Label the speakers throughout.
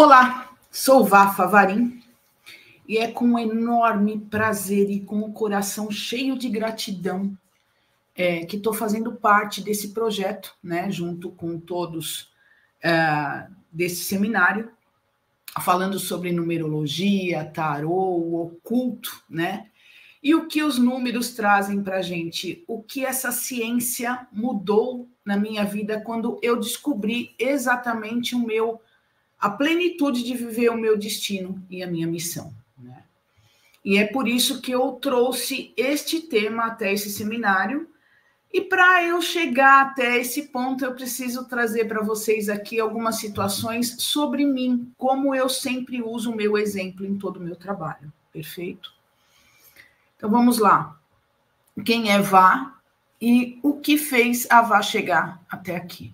Speaker 1: Olá, sou Vá Favarin e é com um enorme prazer e com o coração cheio de gratidão que estou fazendo parte desse projeto, né, junto com todos desse seminário, falando sobre numerologia, tarô, o oculto, né? E o que os números trazem para a gente, o que essa ciência mudou na minha vida quando eu descobri exatamente a plenitude de viver o meu destino e a minha missão, né? E é por isso que eu trouxe este tema até esse seminário. E para eu chegar até esse ponto, eu preciso trazer para vocês aqui algumas situações sobre mim, como eu sempre uso o meu exemplo em todo o meu trabalho. Perfeito? Então vamos lá. Quem é Vá e o que fez a Vá chegar até aqui?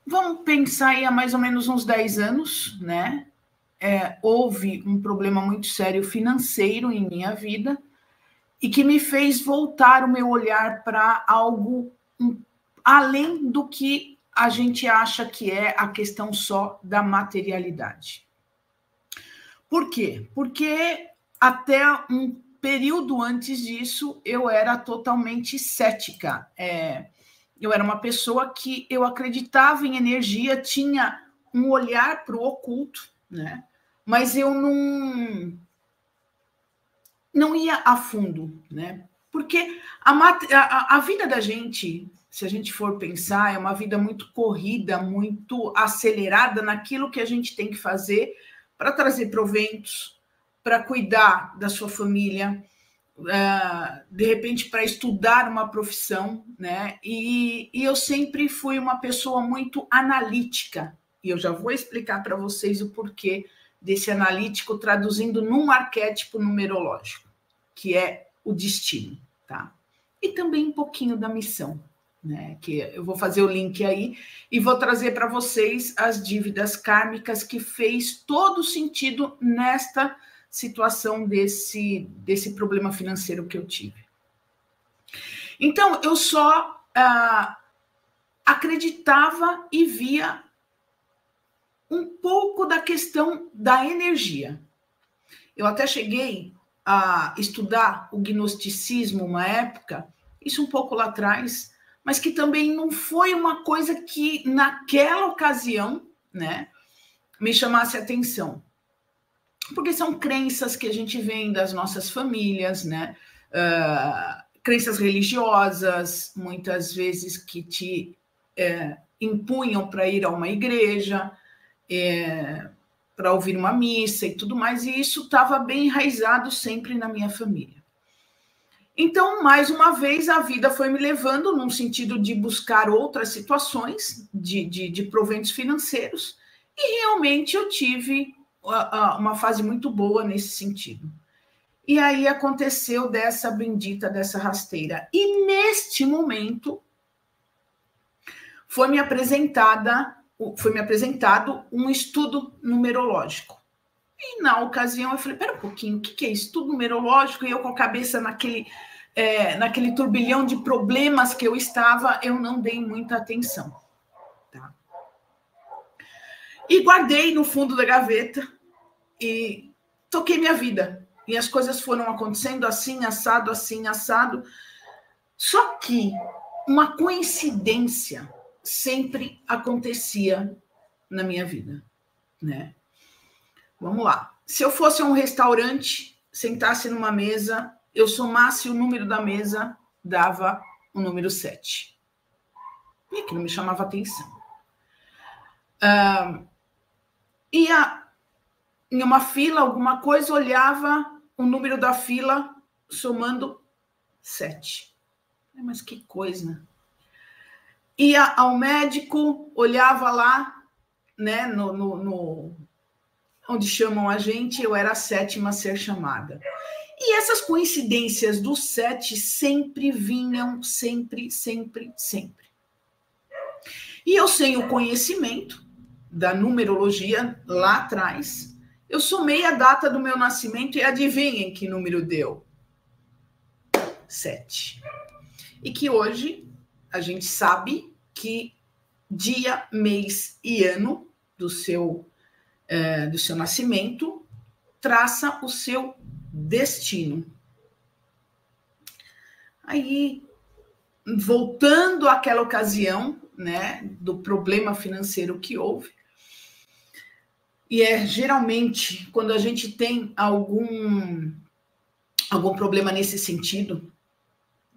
Speaker 1: Vamos pensar aí há mais ou menos uns 10 anos, né? Houve um problema muito sério financeiro em minha vida e que me fez voltar o meu olhar para algo além do que a gente acha que é a questão só da materialidade. Por quê? Porque até um período antes disso eu era totalmente cética. Eu era uma pessoa que eu acreditava em energia, tinha um olhar para o oculto, né? Mas eu não ia a fundo, né? Porque a vida da gente, se a gente for pensar, é uma vida muito corrida, muito acelerada naquilo que a gente tem que fazer para trazer proventos, para cuidar da sua família, de repente para estudar uma profissão, né? E eu sempre fui uma pessoa muito analítica, e eu já vou explicar para vocês o porquê desse analítico, traduzindo num arquétipo numerológico, que é o destino, tá? E também um pouquinho da missão, né? Que eu vou fazer o link aí e vou trazer para vocês as dívidas kármicas que fez todo sentido nesta situação desse problema financeiro que eu tive. Então, eu só acreditava e via um pouco da questão da energia. Eu até cheguei a estudar o gnosticismo uma época, isso um pouco lá atrás, mas que também não foi uma coisa que naquela ocasião, né, me chamasse atenção. Porque são crenças que a gente vem das nossas famílias, né? Crenças religiosas, muitas vezes que te impunham para ir a uma igreja, para ouvir uma missa e tudo mais, e isso estava bem enraizado sempre na minha família. Então, mais uma vez, a vida foi me levando num sentido de buscar outras situações de proventos financeiros, e realmente eu tive uma fase muito boa nesse sentido. E aí aconteceu dessa bendita, dessa rasteira. E neste momento foi me apresentado um estudo numerológico. E na ocasião eu falei, pera um pouquinho, o que é estudo numerológico? E eu com a cabeça naquele turbilhão de problemas que eu estava, eu não dei muita atenção. Tá? E guardei no fundo da gaveta e toquei minha vida. E as coisas foram acontecendo assim, assado, assim, assado. Só que uma coincidência sempre acontecia na minha vida, né? Vamos lá. Se eu fosse a um restaurante, sentasse numa mesa, eu somasse o número da mesa, dava o número 7. E aquilo me chamava atenção. Ia em uma fila, alguma coisa, olhava o número da fila, somando 7. Mas que coisa. Ia ao médico, olhava lá, né, onde chamam a gente, eu era a 7ª a ser chamada. E essas coincidências do 7 sempre vinham, sempre, sempre, sempre. E eu, sem o conhecimento da numerologia lá atrás, eu somei a data do meu nascimento e adivinhem que número deu? 7. E que hoje a gente sabe que dia, mês e ano do seu nascimento, traça o seu destino. Aí, voltando àquela ocasião, né, do problema financeiro que houve, e geralmente quando a gente tem algum problema nesse sentido,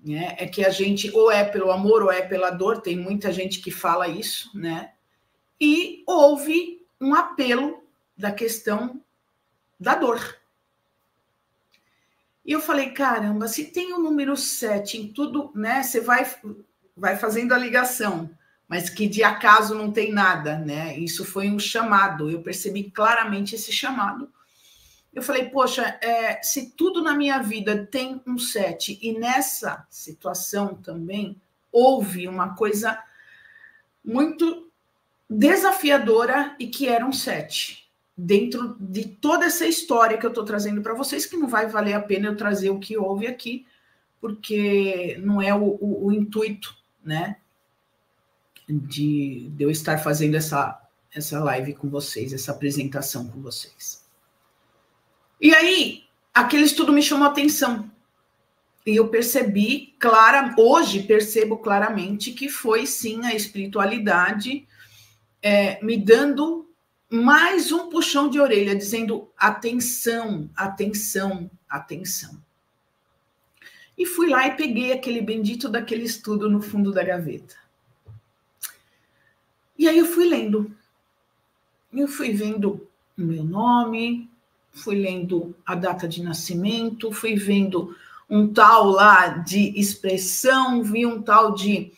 Speaker 1: né, é que a gente ou é pelo amor ou é pela dor, tem muita gente que fala isso, né, e houve um apelo da questão da dor. E eu falei, caramba, se tem o número 7 em tudo, né? Você vai fazendo a ligação, mas que de acaso não tem nada, né? Isso foi um chamado, eu percebi claramente esse chamado. Eu falei, poxa, se tudo na minha vida tem um 7, e nessa situação também houve uma coisa muito desafiadora e que era um 7. Dentro de toda essa história que eu estou trazendo para vocês, que não vai valer a pena eu trazer o que houve aqui, porque não é o intuito, né, de eu estar fazendo essa live com vocês, essa apresentação com vocês. E aí, aquele estudo me chamou a atenção, e eu percebi, hoje percebo claramente que foi sim a espiritualidade me dando mais um puxão de orelha, dizendo atenção, atenção, atenção. E fui lá e peguei aquele bendito daquele estudo no fundo da gaveta. E aí eu fui lendo. Eu fui vendo o meu nome, fui lendo a data de nascimento, fui vendo um tal lá de expressão, vi um tal de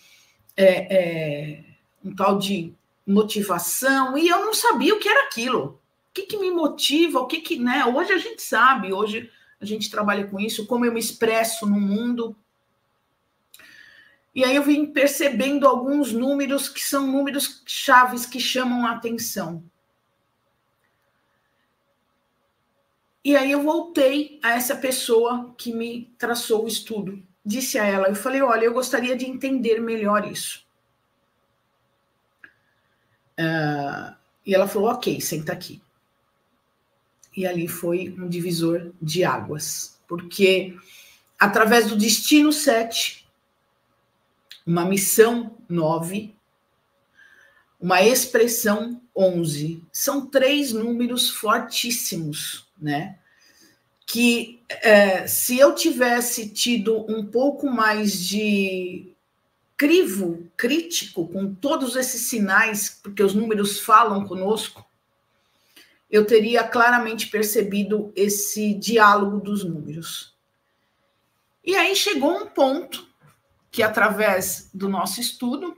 Speaker 1: motivação, e eu não sabia o que era aquilo. O que me motiva, o que, né? Hoje a gente sabe, hoje a gente trabalha com isso, como eu me expresso no mundo. E aí eu vim percebendo alguns números que são números chaves que chamam a atenção. E aí eu voltei a essa pessoa que me traçou o estudo. Disse a ela, eu falei, olha, eu gostaria de entender melhor isso. E ela falou, ok, senta aqui. E ali foi um divisor de águas, porque através do destino 7, uma missão 9, uma expressão 11, são 3 números fortíssimos, né? Que se eu tivesse tido um pouco mais de crivo crítico com todos esses sinais, porque os números falam conosco, eu teria claramente percebido esse diálogo dos números. E aí chegou um ponto que, através do nosso estudo,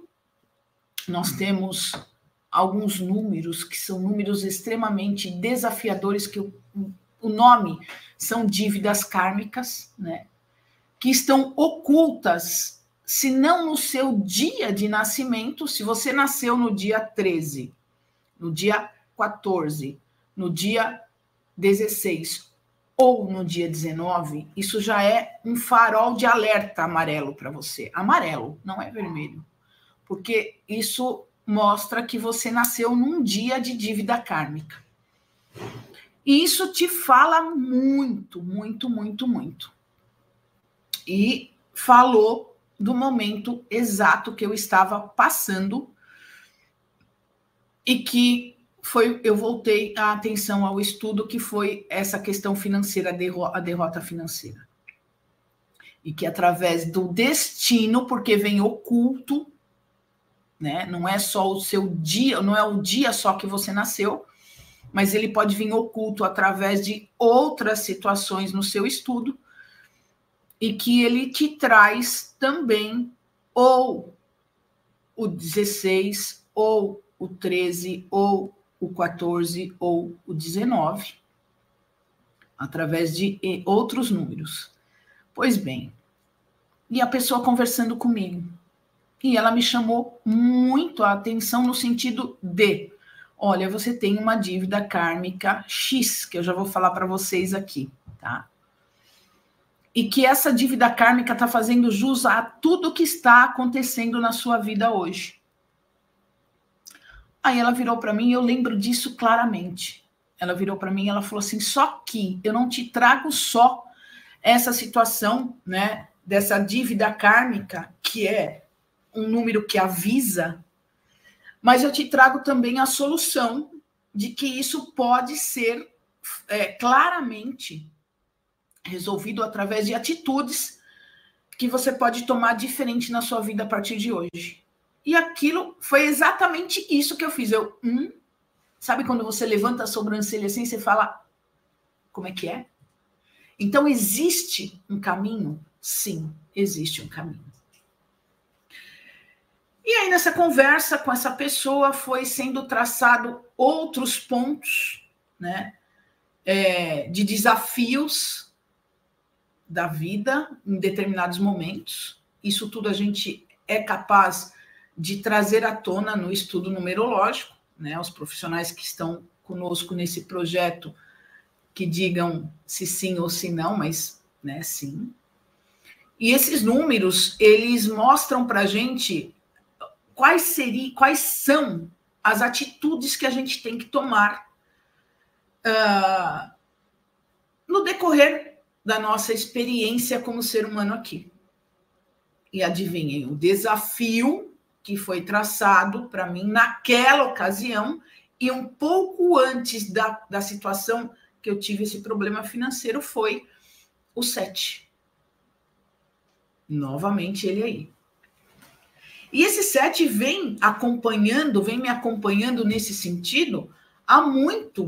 Speaker 1: nós temos alguns números que são números extremamente desafiadores, que o nome são dívidas kármicas, né? Que estão ocultas, se não no seu dia de nascimento, se você nasceu no dia 13, no dia 14, no dia 16 ou no dia 19, isso já é um farol de alerta amarelo para você. Amarelo, não é vermelho. Porque isso mostra que você nasceu num dia de dívida kármica. E isso te fala muito, muito, muito, muito. E falou do momento exato que eu estava passando e que eu voltei a atenção ao estudo, que foi essa questão financeira, a derrota financeira. E que através do destino, porque vem oculto, né? Não é só o seu dia, não é o dia só que você nasceu, mas ele pode vir oculto através de outras situações no seu estudo, e que ele te traz também ou o 16, ou o 13, ou o 14, ou o 19, através de outros números. Pois bem, e a pessoa conversando comigo, e ela me chamou muito a atenção no sentido de, olha, você tem uma dívida kármica X, que eu já vou falar para vocês aqui, tá? E que essa dívida kármica está fazendo jus a tudo que está acontecendo na sua vida hoje. Aí ela virou para mim, eu lembro disso claramente. Ela virou para mim e ela falou assim, só que eu não te trago só essa situação, né, dessa dívida kármica, que é um número que avisa, mas eu te trago também a solução de que isso pode ser claramente resolvido através de atitudes que você pode tomar diferente na sua vida a partir de hoje. E aquilo foi exatamente isso que eu fiz. Sabe quando você levanta a sobrancelha assim, você fala, como é que é? Então, existe um caminho? Sim, existe um caminho. E aí, nessa conversa com essa pessoa, foi sendo traçado outros pontos, né, de desafios da vida em determinados momentos. Isso tudo a gente é capaz de trazer à tona no estudo numerológico, né? Os profissionais que estão conosco nesse projeto que digam se sim ou se não, mas, né, sim. E esses números, eles mostram para a gente quais são as atitudes que a gente tem que tomar no decorrer da nossa experiência como ser humano aqui. E adivinhem, o desafio que foi traçado para mim naquela ocasião e um pouco antes da situação que eu tive esse problema financeiro foi o 7. Novamente ele aí. E esse 7 vem me acompanhando nesse sentido há muito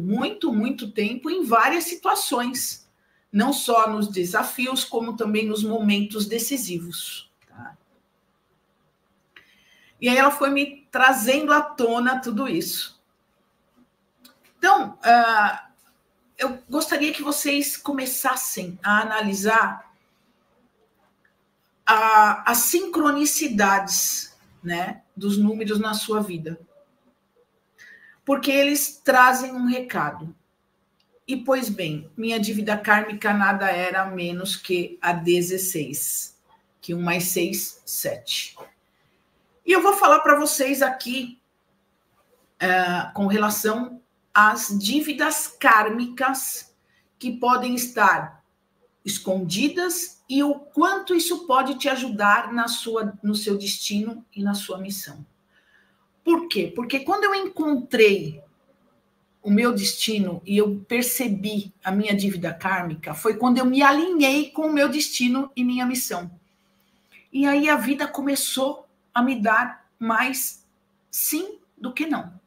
Speaker 1: tempo em várias situações. Não só nos desafios, como também nos momentos decisivos. Tá? E aí ela foi me trazendo à tona tudo isso. Então, eu gostaria que vocês começassem a analisar as sincronicidades, né, dos números na sua vida. Porque eles trazem um recado. E, pois bem, minha dívida kármica nada era menos que a 16, que 1 mais 6, 7. E eu vou falar para vocês aqui com relação às dívidas kármicas que podem estar escondidas e o quanto isso pode te ajudar no seu destino e na sua missão. Por quê? Porque quando eu encontrei o meu destino e eu percebi a minha dívida kármica, foi quando eu me alinhei com o meu destino e minha missão. E aí a vida começou a me dar mais sim do que não.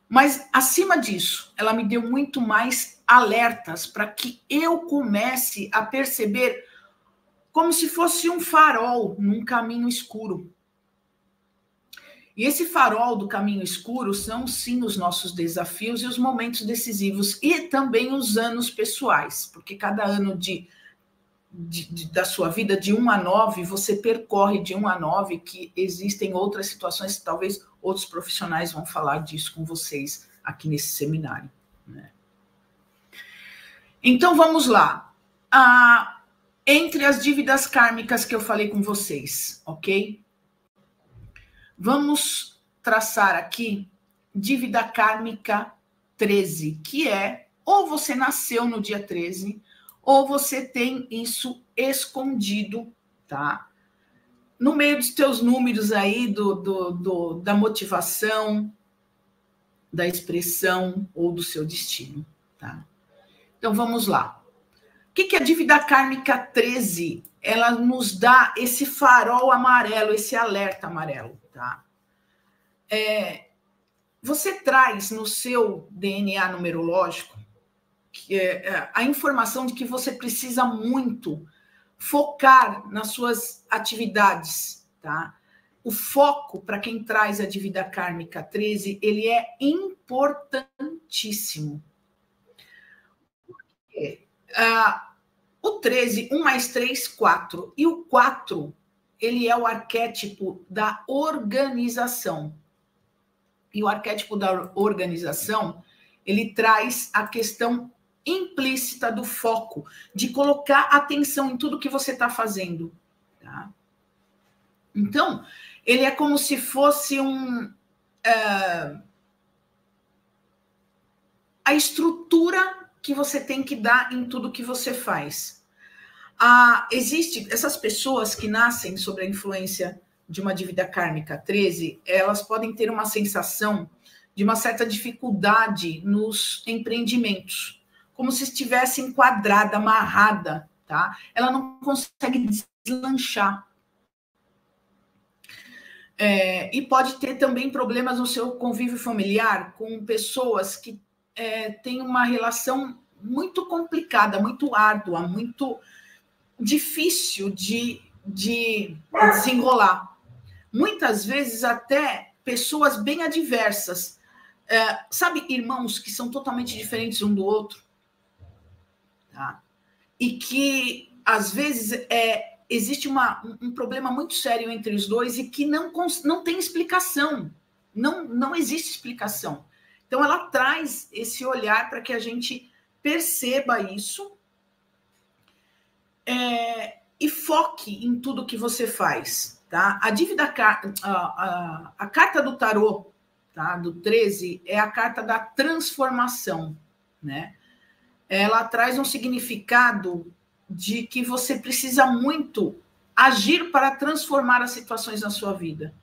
Speaker 1: Mas, acima disso, ela me deu muito mais alertas para que eu comece a perceber como se fosse um farol num caminho escuro. E esse farol do caminho escuro são, sim, os nossos desafios e os momentos decisivos e também os anos pessoais, porque cada ano da sua vida, de 1 a 9, você percorre de 1 a 9, que existem outras situações, talvez outros profissionais vão falar disso com vocês aqui nesse seminário. Né? Então, vamos lá. Entre as dívidas kármicas que eu falei com vocês, ok? Vamos traçar aqui dívida kármica 13, que é ou você nasceu no dia 13, ou você tem isso escondido, tá? No meio dos teus números aí, da motivação, da expressão ou do seu destino, tá? Então, vamos lá. O que é a dívida kármica 13? Ela nos dá esse farol amarelo, esse alerta amarelo, tá? Você traz no seu DNA numerológico a informação de que você precisa muito focar nas suas atividades, tá? O foco, para quem traz a dívida kármica 13, ele é importantíssimo. O 13, 1 mais 3, 4. E o 4, ele é o arquétipo da organização. E o arquétipo da organização, ele traz a questão implícita do foco, de colocar atenção em tudo que você está fazendo. Tá? Então, ele é como se fosse a estrutura que você tem que dar em tudo que você faz. Existe essas pessoas que nascem sob a influência de uma dívida kármica 13, elas podem ter uma sensação de uma certa dificuldade nos empreendimentos, como se estivesse enquadrada, amarrada, tá? Ela não consegue deslanchar. E pode ter também problemas no seu convívio familiar com pessoas que têm uma relação muito complicada, muito árdua, muito difícil de desenrolar. Muitas vezes até pessoas bem adversas. Sabe, irmãos que são totalmente diferentes um do outro? Tá? E que, às vezes, existe um problema muito sério entre os dois e que não tem explicação. Não existe explicação. Então, ela traz esse olhar para que a gente perceba isso e foque em tudo que você faz. Tá? A carta do tarô, tá? Do 13, é a carta da transformação, né? Ela traz um significado de que você precisa muito agir para transformar as situações na sua vida.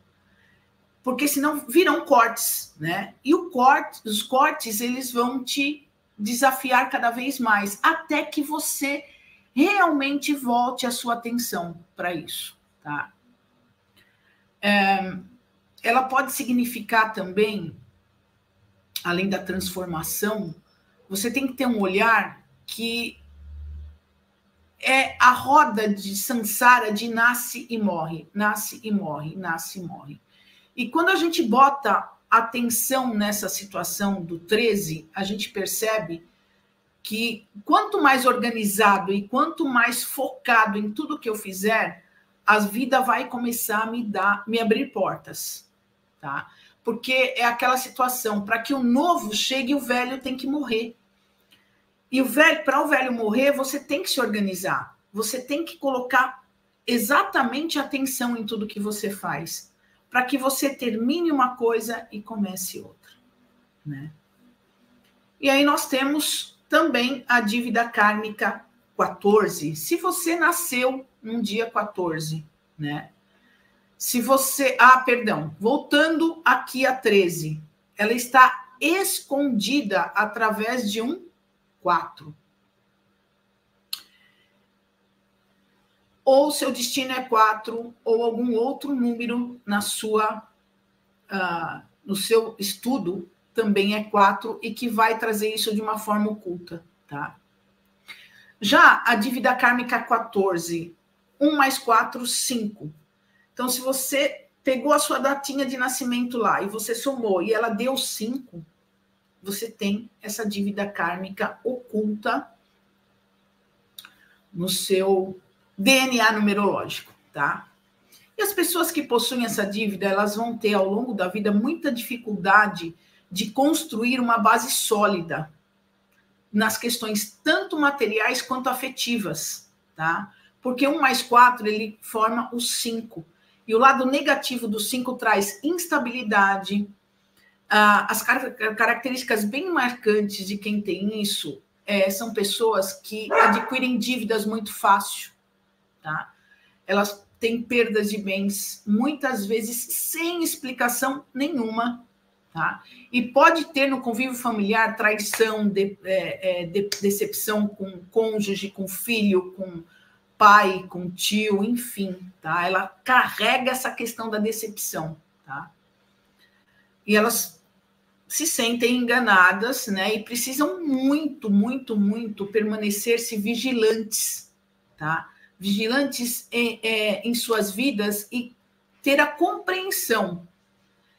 Speaker 1: Porque senão virão cortes, né? E os cortes, eles vão te desafiar cada vez mais, até que você realmente volte a sua atenção para isso, tá? Ela pode significar também, além da transformação, você tem que ter um olhar que é a roda de Sansara de nasce e morre, nasce e morre, nasce e morre. E quando a gente bota atenção nessa situação do 13, a gente percebe que quanto mais organizado e quanto mais focado em tudo que eu fizer, a vida vai começar a me abrir portas, tá? Porque é aquela situação, para que o novo chegue, o velho tem que morrer. E para o velho morrer, você tem que se organizar. Você tem que colocar exatamente atenção em tudo que você faz, para que você termine uma coisa e comece outra, né? E aí nós temos também a dívida kármica 14. Se você nasceu num dia 14, né? Se você... voltando aqui a 13. Ela está escondida através de um 4. Ou seu destino é 4, ou algum outro número no seu estudo também é 4 e que vai trazer isso de uma forma oculta, tá? Já a dívida kármica 14, 1 mais 4, 5. Então, se você pegou a sua datinha de nascimento lá e você somou e ela deu 5, você tem essa dívida kármica oculta no seu DNA numerológico, tá? E as pessoas que possuem essa dívida, elas vão ter ao longo da vida muita dificuldade de construir uma base sólida nas questões tanto materiais quanto afetivas, tá? Porque 1 mais 4, ele forma o 5. E o lado negativo do 5 traz instabilidade. As características bem marcantes de quem tem isso são pessoas que adquirem dívidas muito fácil, tá? Elas têm perdas de bens, muitas vezes sem explicação nenhuma, tá? E pode ter no convívio familiar traição, decepção com cônjuge, com filho, com pai, com tio, enfim, tá? Ela carrega essa questão da decepção, tá? E elas se sentem enganadas, né? E precisam muito, muito, muito permanecer-se vigilantes, tá? Vigilantes em suas vidas e ter a compreensão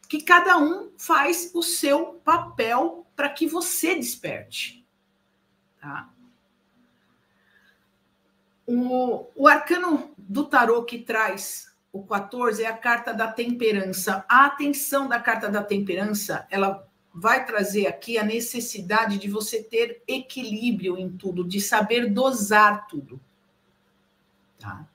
Speaker 1: que cada um faz o seu papel para que você desperte, tá? O arcano do tarô que traz o 14 é a carta da temperança. A atenção da carta da temperança, ela vai trazer aqui a necessidade de você ter equilíbrio em tudo, de saber dosar tudo, tá?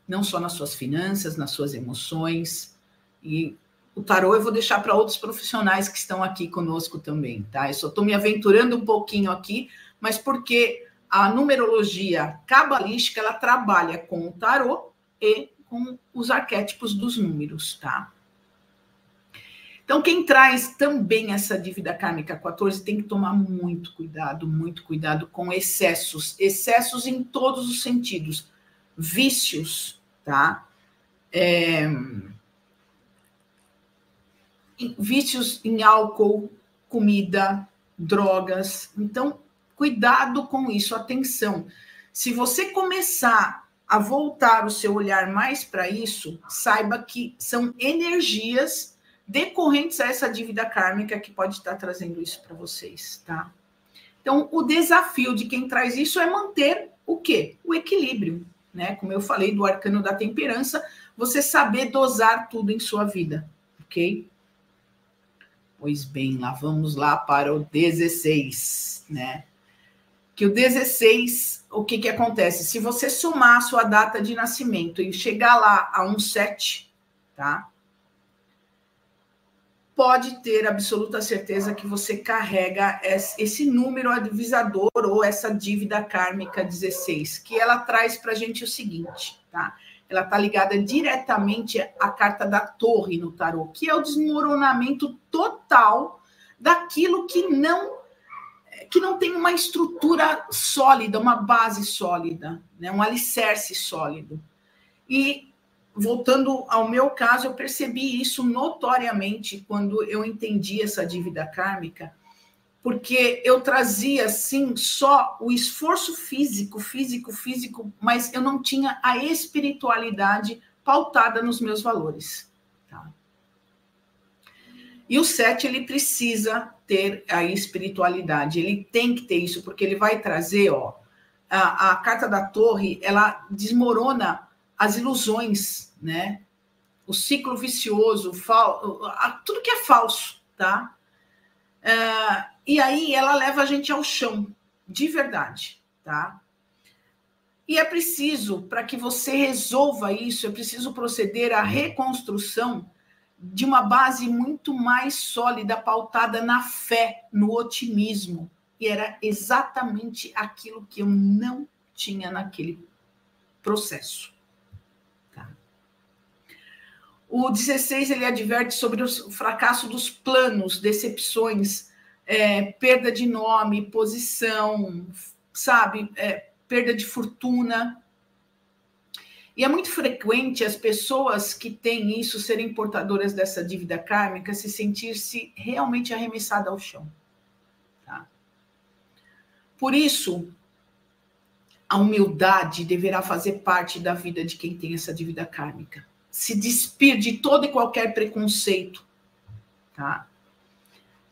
Speaker 1: Não só nas suas finanças, nas suas emoções. E o tarô eu vou deixar para outros profissionais que estão aqui conosco também, tá? Eu só estou me aventurando um pouquinho aqui, mas porque a numerologia cabalística, ela trabalha com o tarô e com os arquétipos dos números, tá? Então, quem traz também essa dívida kármica 14 tem que tomar muito cuidado com excessos. Excessos em todos os sentidos. Vícios, tá? Vícios em álcool, comida, drogas. Então, cuidado com isso, atenção. Se você começar a voltar o seu olhar mais para isso, saiba que são energias decorrentes a essa dívida kármica que pode estar trazendo isso para vocês, tá? Então, o desafio de quem traz isso é manter o quê? O equilíbrio, né? Como eu falei do arcano da temperança, você saber dosar tudo em sua vida, ok? Pois bem, lá vamos lá para o 16, né? Que o 16, o que acontece? Se você somar a sua data de nascimento e chegar lá a um 7, tá? Pode ter absoluta certeza que você carrega esse número avisador ou essa dívida kármica 16, que ela traz para a gente o seguinte, tá? Ela está ligada diretamente à carta da torre no tarô, que é o desmoronamento total daquilo que não tem uma estrutura sólida, uma base sólida, né? Um alicerce sólido. E voltando ao meu caso, eu percebi isso notoriamente quando eu entendi essa dívida kármica, porque eu trazia, sim, só o esforço físico, mas eu não tinha a espiritualidade pautada nos meus valores. Tá? E o 7, ele precisa ter a espiritualidade, ele tem que ter isso, porque ele vai trazer, ó, a carta da torre, ela desmorona as ilusões, né? O ciclo vicioso, tudo que é falso, tá? E aí ela leva a gente ao chão, de verdade, tá? E é preciso, para que você resolva isso, é preciso proceder à reconstrução de uma base muito mais sólida, pautada na fé, no otimismo. E era exatamente aquilo que eu não tinha naquele processo. O 16, ele adverte sobre o fracasso dos planos, decepções, perda de nome, posição, sabe? Perda de fortuna. E é muito frequente as pessoas que têm isso, serem portadoras dessa dívida kármica, se sentir-se realmente arremessada ao chão. Tá? Por isso, a humildade deverá fazer parte da vida de quem tem essa dívida kármica. Se despir de todo e qualquer preconceito, tá?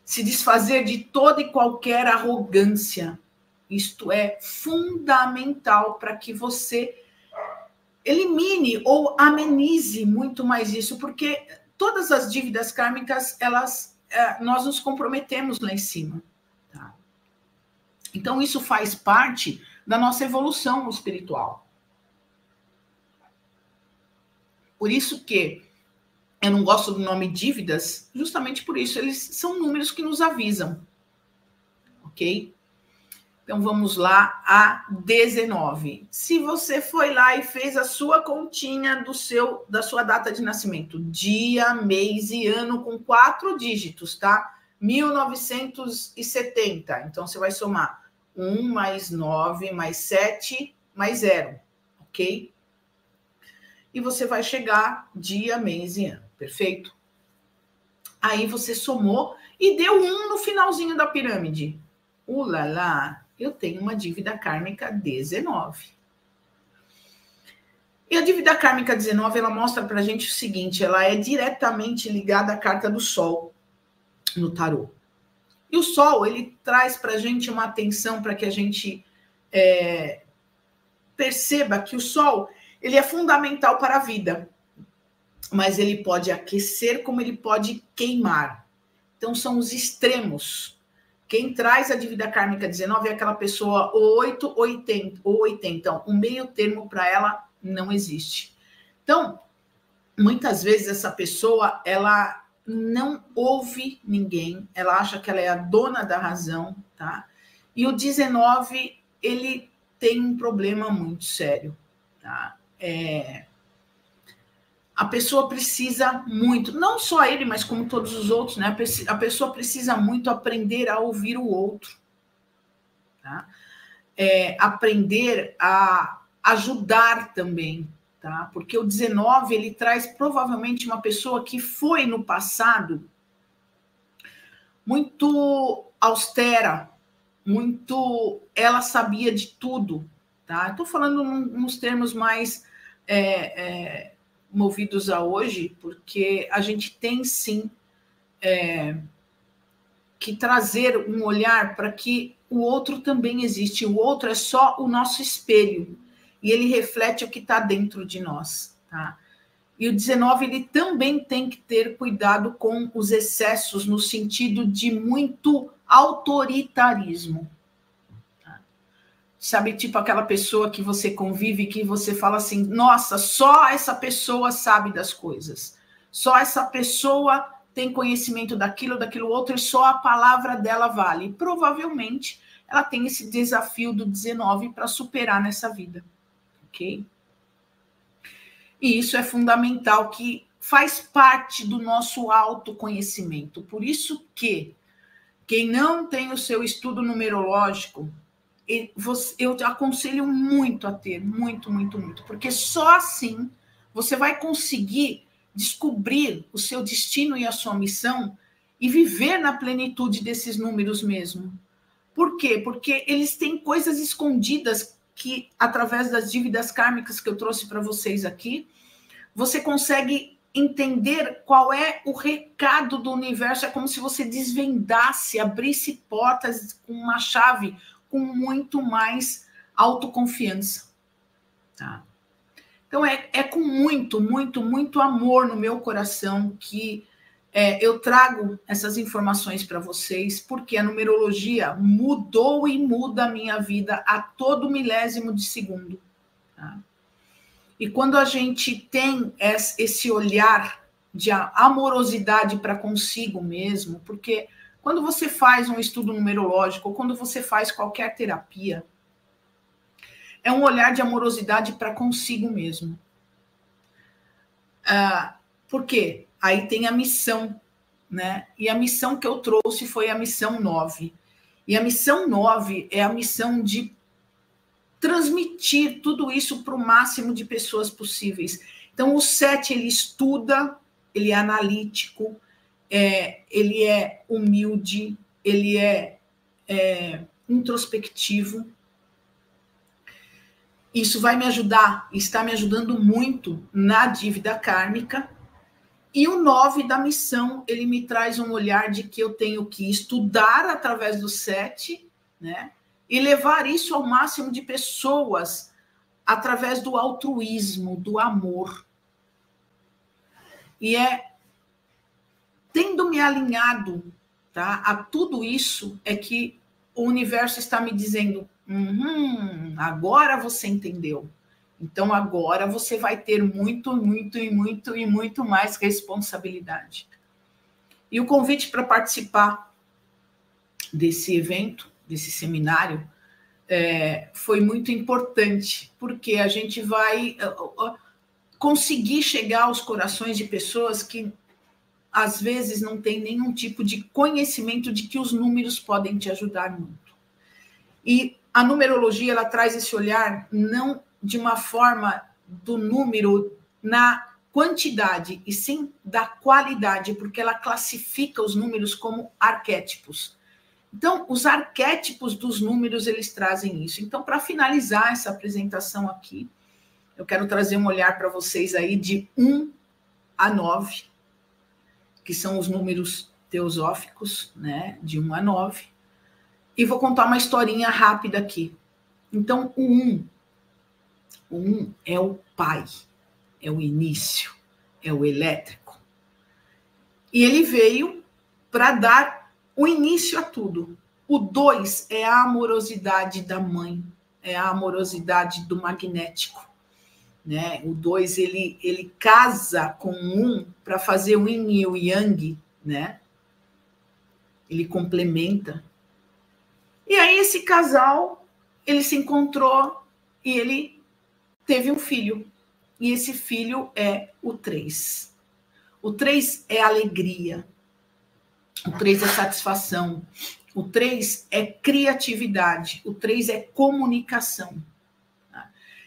Speaker 1: Se desfazer de toda e qualquer arrogância. Isto é fundamental para que você elimine ou amenize muito mais isso, porque todas as dívidas kármicas, nós nos comprometemos lá em cima. Tá? Então, isso faz parte da nossa evolução espiritual. Por isso que eu não gosto do nome dívidas, justamente por isso. Eles são números que nos avisam. Ok? Então, vamos lá a 19. Se você foi lá e fez a sua continha da sua data de nascimento, dia, mês e ano com 4 dígitos, tá? 1970. Então, você vai somar 1 mais 9 mais 7 mais 0. Ok? E você vai chegar dia, mês e ano, perfeito? Aí você somou e deu 1 no finalzinho da pirâmide. Ulala, eu tenho uma dívida kármica 19. E a dívida kármica 19, ela mostra pra gente o seguinte, ela é diretamente ligada à carta do Sol no tarô. E o Sol, ele traz pra gente uma atenção para que a gente perceba que o Sol, ele é fundamental para a vida, mas ele pode aquecer como ele pode queimar. Então, são os extremos. Quem traz a dívida kármica 19 é aquela pessoa 8, 80, ou 80. Então, um meio termo para ela não existe. Então, muitas vezes essa pessoa, ela não ouve ninguém, ela acha que ela é a dona da razão, tá? E o 19, ele tem um problema muito sério, tá? A pessoa precisa muito, não só ele, mas como todos os outros, né? A pessoa precisa muito aprender a ouvir o outro, tá? Aprender a ajudar também, tá? Porque o 19, ele traz provavelmente uma pessoa que foi no passado muito austera, ela sabia de tudo, tá? Estou falando nos termos mais movidos a hoje, porque a gente tem sim que trazer um olhar para que o outro também existe, o outro é só o nosso espelho, e ele reflete o que está dentro de nós, tá? E o 19, ele também tem que ter cuidado com os excessos, no sentido de muito autoritarismo. Tá? Sabe, tipo aquela pessoa que você convive, que você fala assim, nossa, só essa pessoa sabe das coisas. Só essa pessoa tem conhecimento daquilo outro, e só a palavra dela vale. E provavelmente ela tem esse desafio do 19 para superar nessa vida. Ok? E isso é fundamental, que faz parte do nosso autoconhecimento. Por isso que quem não tem o seu estudo numerológico, eu aconselho muito a ter, muito, porque só assim você vai conseguir descobrir o seu destino e a sua missão e viver na plenitude desses números mesmo. Por quê? Porque eles têm coisas escondidas que, através das dívidas kármicas que eu trouxe para vocês aqui, você consegue entender qual é o recado do universo. É como se você desvendasse, abrisse portas com uma chave, com muito mais autoconfiança. Tá? Então, é com muito amor no meu coração que eu trago essas informações para vocês, porque a numerologia mudou e muda a minha vida a todo milésimo de segundo. Tá? E quando a gente tem esse olhar de amorosidade para consigo mesmo, porque quando você faz um estudo numerológico, ou quando você faz qualquer terapia, é um olhar de amorosidade para consigo mesmo. Por quê? Aí tem a missão, né? E a missão que eu trouxe foi a missão 9. E a missão 9 é a missão de transmitir tudo isso para o máximo de pessoas possíveis. Então, o 7, ele estuda, ele é analítico, ele é humilde, ele é introspectivo. Isso vai me ajudar, está me ajudando muito na dívida kármica. E o 9 da missão, ele me traz um olhar de que eu tenho que estudar através do 7, né? E levar isso ao máximo de pessoas através do altruísmo, do amor. E tendo me alinhado, tá, a tudo isso, é que o universo está me dizendo, agora você entendeu. Então, agora você vai ter muito mais responsabilidade. E o convite para participar desse evento, desse seminário, foi muito importante, porque a gente vai conseguir chegar aos corações de pessoas que, às vezes, não têm nenhum tipo de conhecimento de que os números podem te ajudar muito. E a numerologia, ela traz esse olhar não de uma forma do número na quantidade, e sim da qualidade, porque ela classifica os números como arquétipos. Então, os arquétipos dos números, eles trazem isso. Então, para finalizar essa apresentação aqui, eu quero trazer um olhar para vocês aí de 1 a 9, que são os números teosóficos, né, de 1 a 9, e vou contar uma historinha rápida aqui. Então, o 1 é o pai, é o início, é o elétrico. E ele veio para dar o início a tudo. O 2 é a amorosidade da mãe, é a amorosidade do magnético, né? O 2 ele casa com o 1 para fazer o yin e o yang, né? Ele complementa. E aí esse casal, ele se encontrou e ele teve um filho. E esse filho é o 3. O 3 é alegria. O 3 é satisfação. O 3 é criatividade. O 3 é comunicação.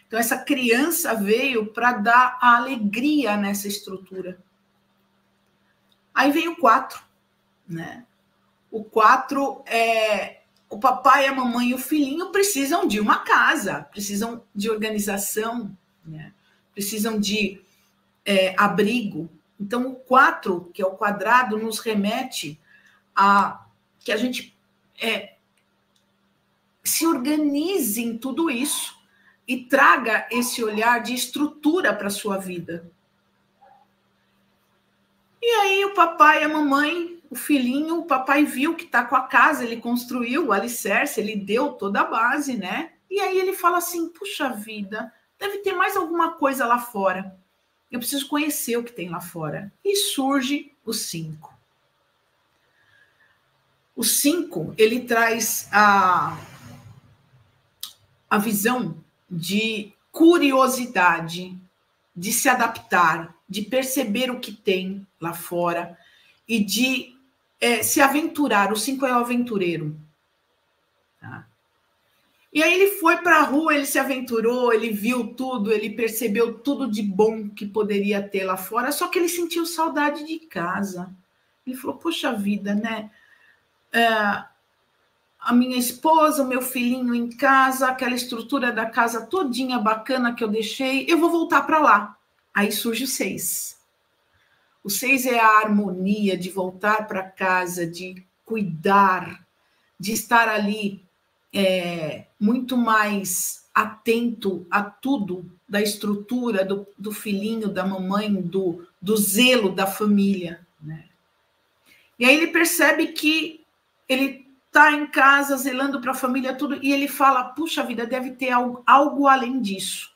Speaker 1: Então, essa criança veio para dar a alegria nessa estrutura. Aí vem o 4, né? O 4 é... O papai, a mamãe e o filhinho precisam de uma casa, precisam de organização, né? Precisam de abrigo. Então, o 4, que é o quadrado, nos remete a que a gente se organize em tudo isso e traga esse olhar de estrutura para a sua vida. E aí o papai, a mamãe, o filhinho, o papai viu que está com a casa, ele construiu o alicerce, ele deu toda a base, né? E aí ele fala assim, puxa vida, deve ter mais alguma coisa lá fora. Eu preciso conhecer o que tem lá fora. E surge o 5. O 5, ele traz a visão de curiosidade, de se adaptar, de perceber o que tem lá fora e de se aventurar. O 5 é o aventureiro. Tá? E aí ele foi para a rua, ele se aventurou, ele viu tudo, ele percebeu tudo de bom que poderia ter lá fora, só que ele sentiu saudade de casa. Ele falou, poxa vida, né? A minha esposa, o meu filhinho em casa, aquela estrutura da casa todinha bacana que eu deixei, eu vou voltar para lá. Aí surge o 6. O 6 é a harmonia de voltar para casa, de cuidar, de estar ali muito mais atento a tudo da estrutura do filhinho, da mamãe, do zelo da família, né? E aí ele percebe que ele está em casa, zelando para a família, tudo, e ele fala, puxa vida, deve ter algo além disso,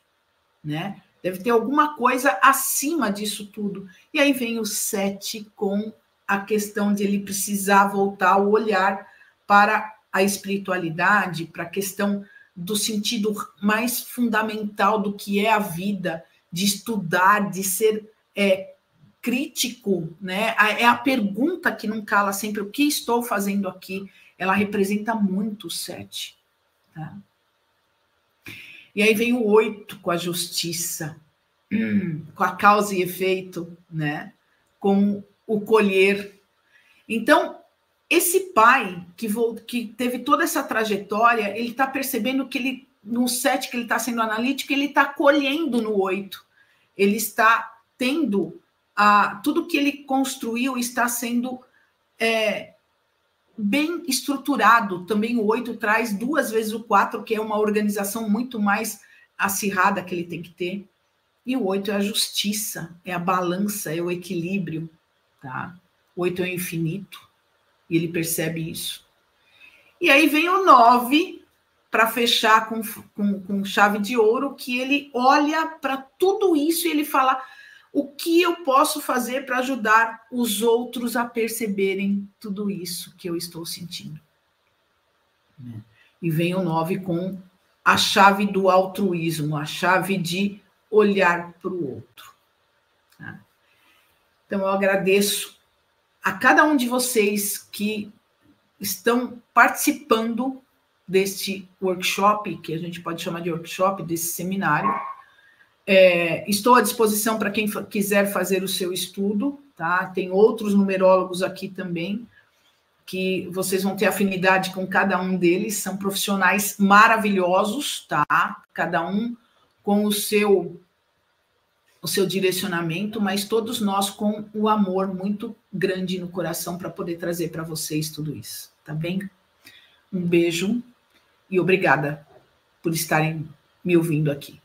Speaker 1: né? Deve ter alguma coisa acima disso tudo. E aí vem o 7 com a questão de ele precisar voltar o olhar para a espiritualidade, para a questão do sentido mais fundamental do que é a vida, de estudar, de ser crítico, né? É a pergunta que não cala sempre, o que estou fazendo aqui? Ela representa muito o 7. Tá? E aí vem o 8 com a justiça, com a causa e efeito, né? Com o colher. Então, esse pai que teve toda essa trajetória, ele está percebendo que ele, no 7 que ele está sendo analítico, ele está colhendo no 8. Ele está tendo tudo que ele construiu está sendo bem estruturado. Também o 8 traz 2 vezes o 4, que é uma organização muito mais acirrada que ele tem que ter. E o 8 é a justiça, é a balança, é o equilíbrio. Tá? O 8 é o infinito, e ele percebe isso. E aí vem o 9, para fechar com chave de ouro, que ele olha para tudo isso e ele fala, o que eu posso fazer para ajudar os outros a perceberem tudo isso que eu estou sentindo? E vem o 9 com a chave do altruísmo, a chave de olhar para o outro. Tá? Então, eu agradeço a cada um de vocês que estão participando deste workshop, que a gente pode chamar de workshop, desse seminário. Estou à disposição para quem quiser fazer o seu estudo, tá? Tem outros numerólogos aqui também, que vocês vão ter afinidade com cada um deles, são profissionais maravilhosos, tá? Cada um com o seu direcionamento, mas todos nós com o amor muito grande no coração para poder trazer para vocês tudo isso, tá bem? Um beijo e obrigada por estarem me ouvindo aqui.